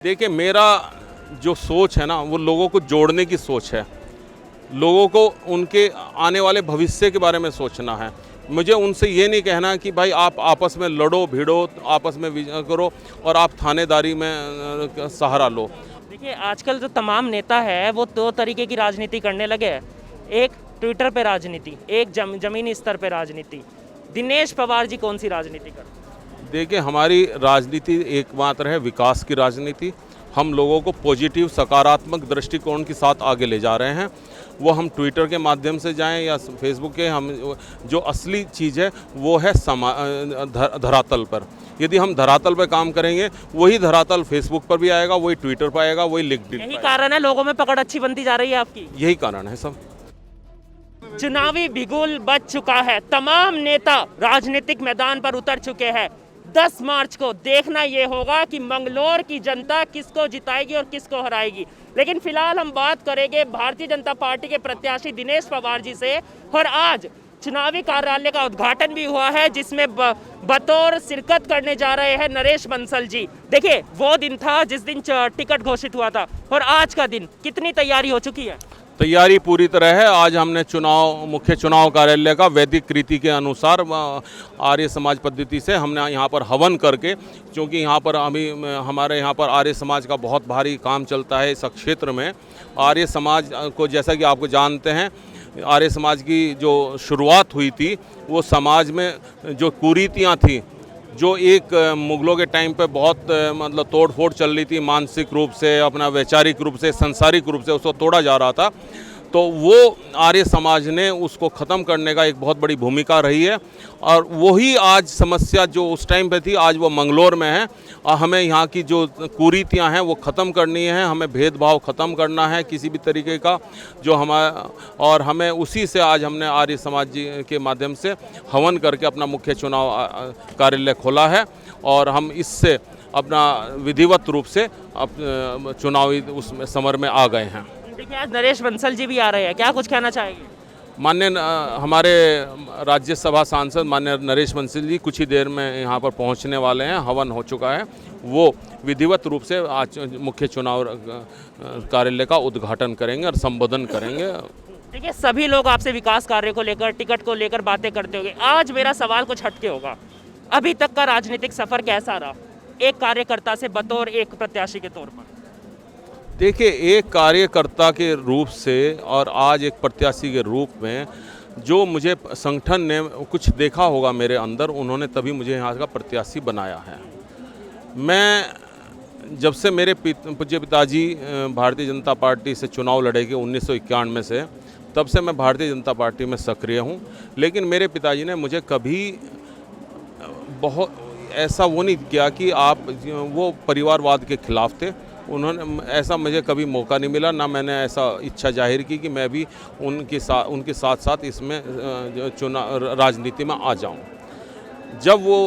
देखिए, मेरा जो सोच है ना वो लोगों को जोड़ने की सोच है। लोगों को उनके आने वाले भविष्य के बारे में सोचना है। मुझे उनसे ये नहीं कहना कि भाई आप आपस में लड़ो भिड़ो, आपस में करो और आप थानेदारी में सहारा लो। देखिए, आजकल जो तमाम नेता है वो दो तरीके की राजनीति करने लगे हैं। एक ट्विटर पे राजनीति, एक जमीनी स्तर पे राजनीति। दिनेश पवार जी कौन सी राजनीति करते हैं? देखिए, हमारी राजनीति एकमात्र है विकास की राजनीति। हम लोगों को पॉजिटिव सकारात्मक दृष्टिकोण के साथ आगे ले जा रहे हैं। वो हम ट्विटर के माध्यम से जाएं या फेसबुक के, हम जो असली चीज़ है वो है धरातल पर। यदि हम धरातल पर काम करेंगे, वही धरातल फेसबुक पर भी आएगा, वही ट्विटर पर आएगा, वही लिंक्डइन पर यही आएगा। कारण है लोगों में पकड़ अच्छी बनती जा रही है आपकी। यही कारण है सब। चुनावी बिगुल बज चुका है, तमाम नेता राजनीतिक मैदान पर उतर चुके हैं। 10 मार्च को देखना ये होगा कि मंगलौर की जनता किसको जिताएगी और किसको हराएगी। लेकिन फिलहाल हम बात करेंगे भारतीय जनता पार्टी के प्रत्याशी दिनेश पवार जी से। और आज चुनावी कार्यालय का उद्घाटन भी हुआ है, जिसमें बतौर शिरकत करने जा रहे हैं नरेश बंसल जी। देखिए, वो दिन था जिस दिन टिकट घोषित हुआ था, और आज का दिन कितनी तैयारी हो चुकी है? तैयारी पूरी तरह है। आज हमने मुख्य चुनाव कार्यालय का वैदिक रीति के अनुसार आर्य समाज पद्धति से हमने यहाँ पर हवन करके, क्योंकि यहाँ पर अभी हमारे यहाँ पर आर्य समाज का बहुत भारी काम चलता है इस क्षेत्र में। आर्य समाज को, जैसा कि आपको जानते हैं, आर्य समाज की जो शुरुआत हुई थी वो समाज में जो कुरीतियाँ थी, जो एक मुगलों के टाइम पे बहुत मतलब तोड़ फोड़ चल रही थी, मानसिक रूप से, अपना वैचारिक रूप से, सांसारिक रूप से उसको तोड़ा जा रहा था, तो वो आर्य समाज ने उसको ख़त्म करने का एक बहुत बड़ी भूमिका रही है। और वही आज समस्या जो उस टाइम पे थी, आज वो मंगलौर में है। और हमें यहाँ की जो कुरीतियाँ हैं वो ख़त्म करनी है, हमें भेदभाव ख़त्म करना है किसी भी तरीके का जो और हमें उसी से आज हमने आर्य समाज जी के माध्यम से हवन करके अपना मुख्य चुनाव कार्यालय खोला है। और हम इससे अपना विधिवत रूप से चुनावी उस समर में आ गए हैं। देखिए, आज नरेश बंसल जी भी आ रहे हैं, क्या कुछ कहना चाहेंगे? माननीय हमारे राज्यसभा सांसद माननीय नरेश बंसल जी कुछ ही देर में यहाँ पर पहुँचने वाले हैं। हवन हो चुका है, वो विधिवत रूप से आज मुख्य चुनाव कार्यालय का उद्घाटन करेंगे और संबोधन करेंगे। देखिए, सभी लोग आपसे विकास कार्य को लेकर, टिकट को लेकर बातें करते होंगे। आज मेरा सवाल कुछ हटके होगा। अभी तक का राजनीतिक सफर कैसा रहा, एक कार्यकर्ता से बतौर एक प्रत्याशी के तौर पर? देखिए, एक कार्यकर्ता के रूप से और आज एक प्रत्याशी के रूप में जो मुझे संगठन ने कुछ देखा होगा मेरे अंदर, उन्होंने तभी मुझे यहाँ का प्रत्याशी बनाया है। मैं जब से मेरे पूज्य पिताजी भारतीय जनता पार्टी से चुनाव लड़ेंगे 1991 से, तब से मैं भारतीय जनता पार्टी में सक्रिय हूँ। लेकिन मेरे पिताजी ने मुझे कभी बहुत ऐसा वो नहीं किया कि आप वो परिवारवाद के खिलाफ थे। उन्होंने ऐसा मुझे कभी मौका नहीं मिला, ना मैंने ऐसा इच्छा जाहिर की कि मैं भी उनके साथ साथ इसमें राजनीति में आ जाऊं। जब वो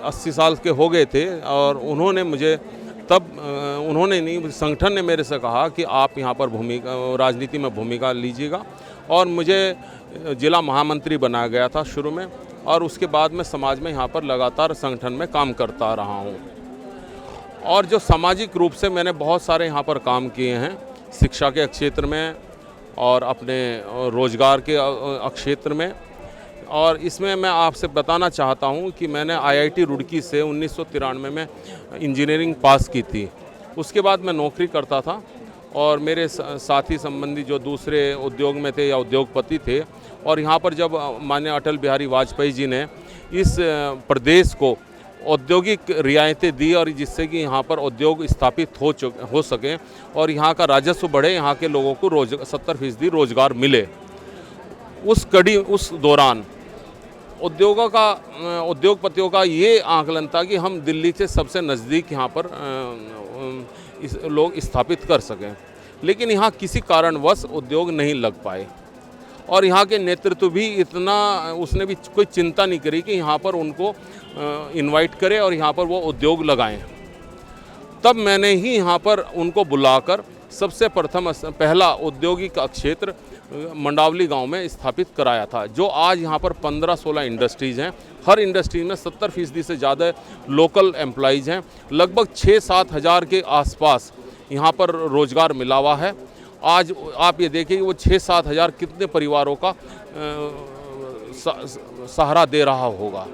80 साल के हो गए थे और उन्होंने मुझे उन्होंने नहीं, संगठन ने मेरे से कहा कि आप यहाँ पर राजनीति में भूमिका लीजिएगा। और मुझे जिला महामंत्री बनाया गया था शुरू में, और उसके बाद मैं समाज में यहाँ पर लगातार संगठन में काम करता रहा हूँ। और जो सामाजिक रूप से मैंने बहुत सारे यहाँ पर काम किए हैं, शिक्षा के क्षेत्र में और अपने रोजगार के क्षेत्र में। और इसमें मैं आपसे बताना चाहता हूँ कि मैंने IIT रुड़की से 1993 में इंजीनियरिंग पास की थी। उसके बाद मैं नौकरी करता था, और मेरे साथी संबंधी जो दूसरे उद्योग में थे या उद्योगपति थे, और यहाँ पर जब माननीय अटल बिहारी वाजपेयी जी ने इस प्रदेश को औद्योगिक रियायतें दी, और जिससे कि यहाँ पर उद्योग स्थापित हो सकें और यहाँ का राजस्व बढ़े, यहाँ के लोगों को 70% रोजगार मिले, उस दौरान उद्योगपतियों का ये आंकलन था कि हम दिल्ली से सबसे नज़दीक यहाँ पर लोग स्थापित कर सकें। लेकिन यहाँ किसी कारणवश उद्योग नहीं लग पाए, और यहाँ के नेतृत्व भी उसने भी कोई चिंता नहीं करी कि यहाँ पर उनको इनवाइट करे और यहाँ पर वो उद्योग लगाएं। तब मैंने ही यहाँ पर उनको बुलाकर सबसे प्रथम पहला औद्योगिक क्षेत्र मंडावली गांव में स्थापित कराया था, जो आज यहाँ पर 15-16 इंडस्ट्रीज़ हैं। हर इंडस्ट्री में 70% से ज़्यादा लोकल एम्प्लॉइज़ हैं। लगभग 6-7 हज़ार के आसपास यहाँ पर रोज़गार मिला हुआ है। आज आप ये देखिए कि वो 6-7 हज़ार कितने परिवारों का सहारा दे रहा होगा।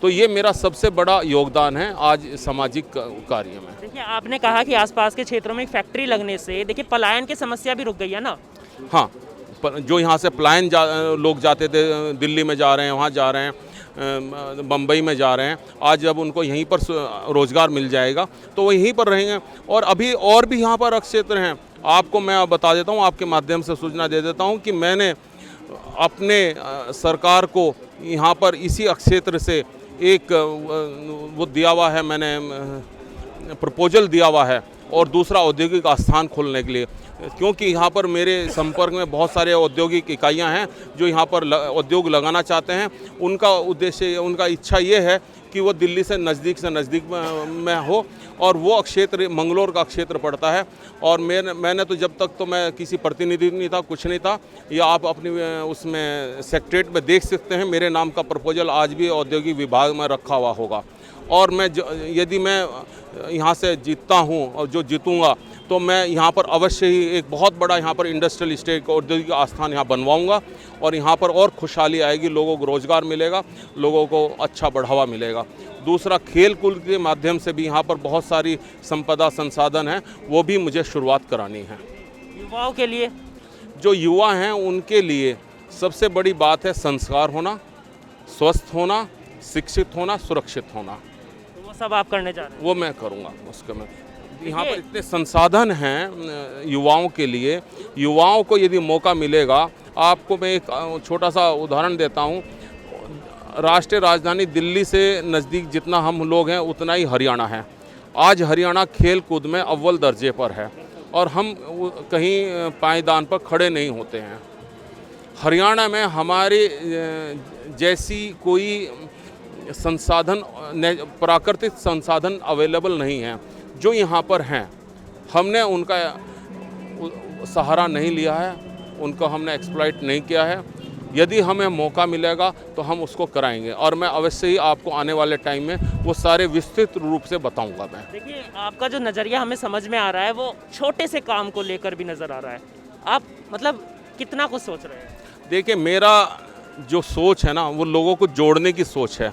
तो ये मेरा सबसे बड़ा योगदान है आज सामाजिक कार्य में। देखिए, आपने कहा कि आसपास के क्षेत्रों में एक फैक्ट्री लगने से देखिए पलायन की समस्या भी रुक गई है ना। हाँ, जो यहाँ से पलायन लोग जाते थे, दिल्ली में जा रहे हैं, वहाँ जा रहे हैं, बम्बई में जा रहे हैं, आज जब उनको यहीं पर रोज़गार मिल जाएगा तो वो यहीं पर रहेंगे। और अभी और भी यहाँ पर क्षेत्र हैं। आपको मैं बता देता हूँ, आपके माध्यम से सूचना दे देता हूँ कि मैंने अपने सरकार को यहाँ पर इसी क्षेत्र से एक वो दिया हुआ है, मैंने प्रपोजल दिया हुआ है, और दूसरा औद्योगिक आस्थान खोलने के लिए, क्योंकि यहाँ पर मेरे संपर्क में बहुत सारे औद्योगिक इकाइयाँ हैं जो यहाँ पर उद्योग लगाना चाहते हैं। उनका उद्देश्य, उनका इच्छा ये है कि वो दिल्ली से नज़दीक में हो, और वो क्षेत्र मंगलोर का क्षेत्र पड़ता है। और मैंने तो जब तक तो मैं किसी प्रतिनिधि नहीं था, कुछ नहीं था, या आप अपनी उसमें सेक्रेटरीट में देख सकते हैं, मेरे नाम का प्रपोजल आज भी औद्योगिक विभाग में रखा हुआ होगा। और मैं यदि मैं यहाँ से जीतता हूँ और जो जीतूँगा तो मैं यहाँ पर अवश्य ही एक बहुत बड़ा यहाँ पर इंडस्ट्रियल इस्टेट औद्योगिक आस्थान यहाँ बनवाऊँगा, और यहाँ पर और खुशहाली आएगी, लोगों को रोज़गार मिलेगा, लोगों को अच्छा बढ़ावा मिलेगा। दूसरा, खेल कूद के माध्यम से भी यहाँ पर बहुत सारी संपदा संसाधन हैं, वो भी मुझे शुरुआत करानी है। युवाओं के लिए, जो युवा हैं उनके लिए सबसे बड़ी बात है संस्कार होना, स्वस्थ होना, शिक्षित होना, सुरक्षित होना। तो वो सब आप करने जा रहे हैं? वो मैं करूँगा। उसके में यहाँ पर इतने संसाधन हैं युवाओं के लिए। युवाओं को यदि मौका मिलेगा, आपको मैं एक छोटा सा उदाहरण देता हूँ। राष्ट्रीय राजधानी दिल्ली से नज़दीक जितना हम लोग हैं उतना ही हरियाणा है। आज हरियाणा खेल कूद में अव्वल दर्जे पर है, और हम कहीं पायदान पर खड़े नहीं होते हैं। हरियाणा में हमारे जैसी कोई संसाधन, प्राकृतिक संसाधन अवेलेबल नहीं है जो यहाँ पर हैं। हमने उनका सहारा नहीं लिया है, उनको हमने एक्सप्लॉइट नहीं किया है। यदि हमें मौका मिलेगा तो हम उसको कराएंगे, और मैं अवश्य ही आपको आने वाले टाइम में वो सारे विस्तृत रूप से बताऊंगा। मैं देखिए, आपका जो नज़रिया हमें समझ में आ रहा है वो छोटे से काम को लेकर भी नज़र आ रहा है। आप मतलब कितना कुछ सोच रहे हैं? देखिए, मेरा जो सोच है ना, वो लोगों को जोड़ने की सोच है।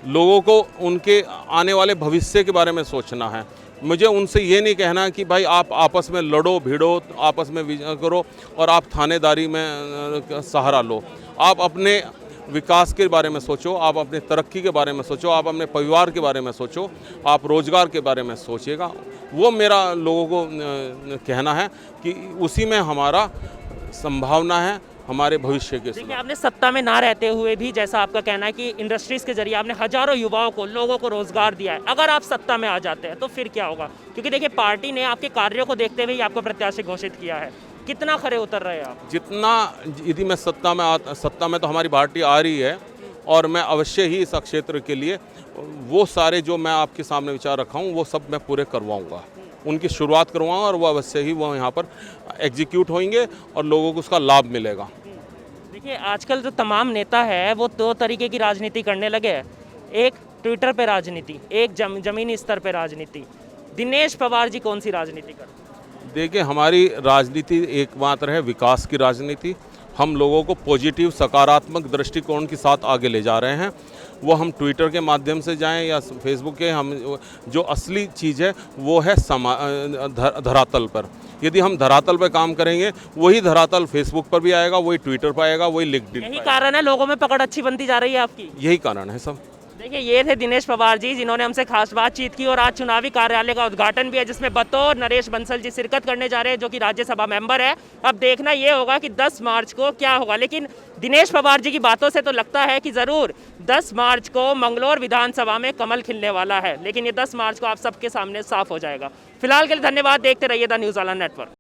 लोगों को उनके आने वाले भविष्य के बारे में सोचना है। मुझे उनसे ये नहीं कहना कि भाई आप आपस में लड़ो भिड़ो, आपस में करो और आप थानेदारी में सहारा लो। आप अपने विकास के बारे में सोचो, आप अपने तरक्की के बारे में सोचो, आप अपने परिवार के बारे में सोचो, आप रोज़गार के बारे में सोचिएगा। वो मेरा लोगों को कहना है कि उसी में हमारा संभावना है हमारे भविष्य के। देखिए, आपने सत्ता में ना रहते हुए भी, जैसा आपका कहना है कि इंडस्ट्रीज़ के जरिए आपने हजारों युवाओं को, लोगों को रोजगार दिया है। अगर आप सत्ता में आ जाते हैं तो फिर क्या होगा? क्योंकि देखिए, पार्टी ने आपके कार्यों को देखते हुए ही आपको प्रत्याशी घोषित किया है। कितना खरे उतर रहे हैं आप? जितना, यदि मैं सत्ता में तो हमारी पार्टी आ रही है, और मैं अवश्य ही इस क्षेत्र के लिए वो सारे जो मैं आपके सामने विचार रखा हूँ वो सब मैं पूरे करवाऊँगा, उनकी शुरुआत करवाऊँगा, और वो अवश्य ही वो यहाँ पर एग्जीक्यूट होंगे और लोगों को उसका लाभ मिलेगा। देखिए, आजकल जो तमाम नेता है वो दो तरीके की राजनीति करने लगे हैं। एक ट्विटर पे राजनीति, एक जमीनी स्तर पे राजनीति। दिनेश पवार जी कौन सी राजनीति करते हैं? देखिए, हमारी राजनीति एकमात्र है विकास की राजनीति। हम लोगों को पॉजिटिव, सकारात्मक दृष्टिकोण के साथ आगे ले जा रहे हैं। वो हम ट्विटर के माध्यम से जाएं या फेसबुक के, हम जो असली चीज़ है वो है धरातल पर। यदि हम धरातल पर काम करेंगे, वही धरातल फेसबुक पर भी आएगा, वही ट्विटर पर आएगा, वही लिंक्डइन। यही कारण है लोगों में पकड़ अच्छी बनती जा रही है आपकी? यही कारण है सब। देखिए, ये थे दिनेश पवार जी, जिन्होंने हमसे खास बातचीत की, और आज चुनावी कार्यालय का उद्घाटन भी है, जिसमें बतौर नरेश बंसल जी शिरकत करने जा रहे हैं, जो कि राज्यसभा मेंबर है। अब देखना ये होगा कि 10 मार्च को क्या होगा। लेकिन दिनेश पवार जी की बातों से तो लगता है कि ज़रूर 10 मार्च को मंगलौर विधानसभा में कमल खिलने वाला है। लेकिन ये 10 मार्च को आप सबके सामने साफ हो जाएगा। फिलहाल के लिए धन्यवाद। देखते रहिए द न्यूज़ वाला नेटवर्क।